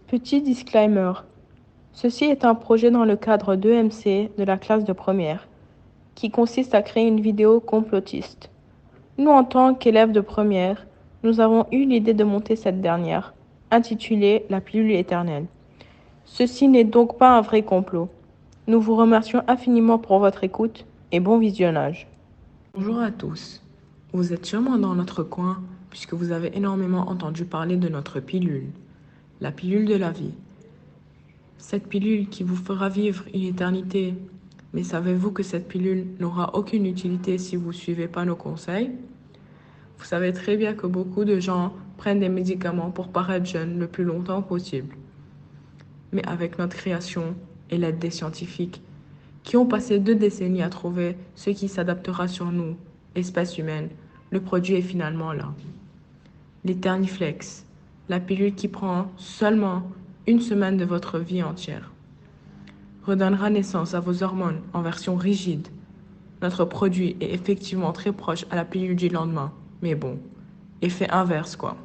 Petit disclaimer. Ceci est un projet dans le cadre d'EMC de la classe de première, qui consiste à créer une vidéo complotiste. Nous, en tant qu'élèves de première, nous avons eu l'idée de monter cette dernière, intitulée La pilule éternelle. Ceci n'est donc pas un vrai complot. Nous vous remercions infiniment pour votre écoute et bon visionnage. Bonjour à tous. Vous êtes sûrement dans notre coin puisque vous avez énormément entendu parler de notre pilule, la pilule de la vie. Cette pilule qui vous fera vivre une éternité. Mais savez-vous que cette pilule n'aura aucune utilité si vous ne suivez pas nos conseils? Vous savez très bien que beaucoup de gens prennent des médicaments pour paraître jeunes le plus longtemps possible. Mais avec notre création et l'aide des scientifiques, qui ont passé 2 décennies à trouver ce qui s'adaptera sur nous, espèce humaine, le produit est finalement là. L'Eterniflex, la pilule qui prend seulement 1 semaine de votre vie entière, redonnera naissance à vos hormones en version rigide. Notre produit est effectivement très proche à la pilule du lendemain, mais bon, effet inverse quoi.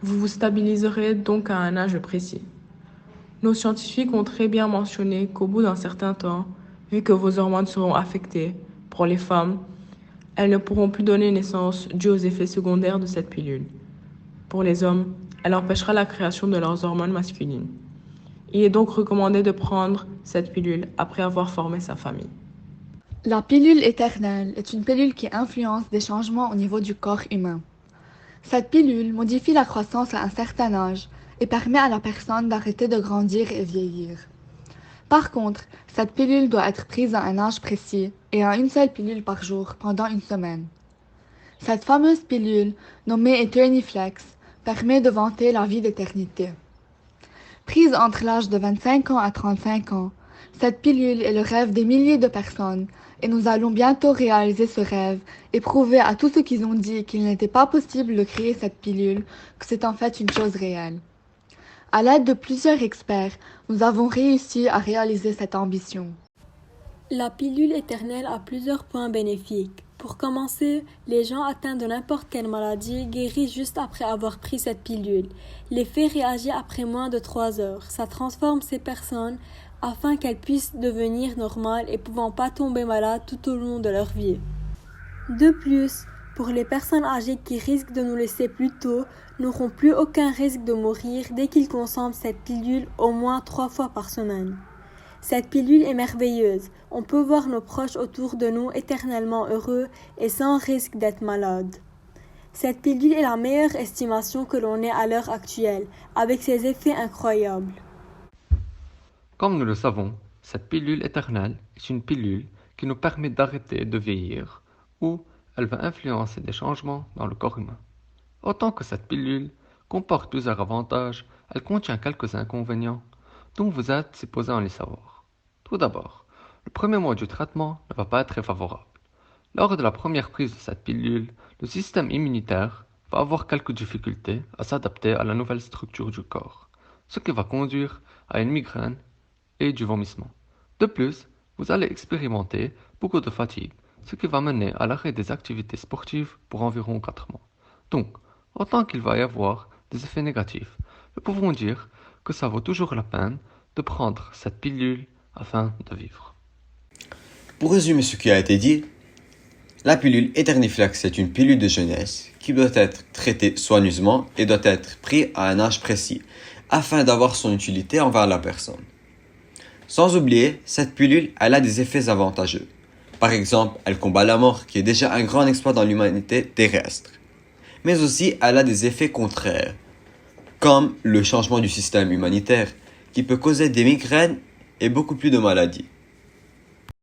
Vous vous stabiliserez donc à un âge précis. Nos scientifiques ont très bien mentionné qu'au bout d'un certain temps, vu que vos hormones seront affectées, pour les femmes, elles ne pourront plus donner naissance dû aux effets secondaires de cette pilule. Pour les hommes, elle empêchera la création de leurs hormones masculines. Il est donc recommandé de prendre cette pilule après avoir formé sa famille. La pilule éternelle est une pilule qui influence des changements au niveau du corps humain. Cette pilule modifie la croissance à un certain âge et permet à la personne d'arrêter de grandir et vieillir. Par contre, cette pilule doit être prise à un âge précis et à une seule pilule par jour pendant 1 semaine. Cette fameuse pilule, nommée Eterniflex, permet de vanter la vie d'éternité. Prise entre l'âge de 25 ans à 35 ans, cette pilule est le rêve des milliers de personnes et nous allons bientôt réaliser ce rêve et prouver à tous ceux qui ont dit qu'il n'était pas possible de créer cette pilule que c'est en fait une chose réelle. À l'aide de plusieurs experts, nous avons réussi à réaliser cette ambition. La pilule éternelle a plusieurs points bénéfiques. Pour commencer, les gens atteints de n'importe quelle maladie guérissent juste après avoir pris cette pilule. L'effet réagit après moins de 3 heures. Ça transforme ces personnes afin qu'elles puissent devenir normales et pouvant pas tomber malades tout au long de leur vie. De plus, pour les personnes âgées qui risquent de nous laisser plus tôt, n'auront plus aucun risque de mourir dès qu'ils consomment cette pilule au moins 3 fois par semaine. Cette pilule est merveilleuse. On peut voir nos proches autour de nous éternellement heureux et sans risque d'être malade. Cette pilule est la meilleure estimation que l'on ait à l'heure actuelle, avec ses effets incroyables. Comme nous le savons, cette pilule éternelle est une pilule qui nous permet d'arrêter de vieillir, ou elle va influencer des changements dans le corps humain. Autant que cette pilule comporte plusieurs avantages, elle contient quelques inconvénients dont vous êtes supposé en les savoir. Tout d'abord, le premier mois du traitement ne va pas être très favorable. Lors de la première prise de cette pilule, le système immunitaire va avoir quelques difficultés à s'adapter à la nouvelle structure du corps, ce qui va conduire à une migraine et du vomissement. De plus, vous allez expérimenter beaucoup de fatigue, ce qui va mener à l'arrêt des activités sportives pour environ 4 mois. Donc, autant qu'il va y avoir des effets négatifs, nous pouvons dire que ça vaut toujours la peine de prendre cette pilule afin de vivre. Pour résumer ce qui a été dit, la pilule Eterniflex est une pilule de jeunesse qui doit être traitée soigneusement et doit être prise à un âge précis afin d'avoir son utilité envers la personne. Sans oublier, cette pilule, elle a des effets avantageux. Par exemple, elle combat la mort, qui est déjà un grand exploit dans l'humanité terrestre. Mais aussi, elle a des effets contraires, comme le changement du système humanitaire, qui peut causer des migraines et beaucoup plus de maladies.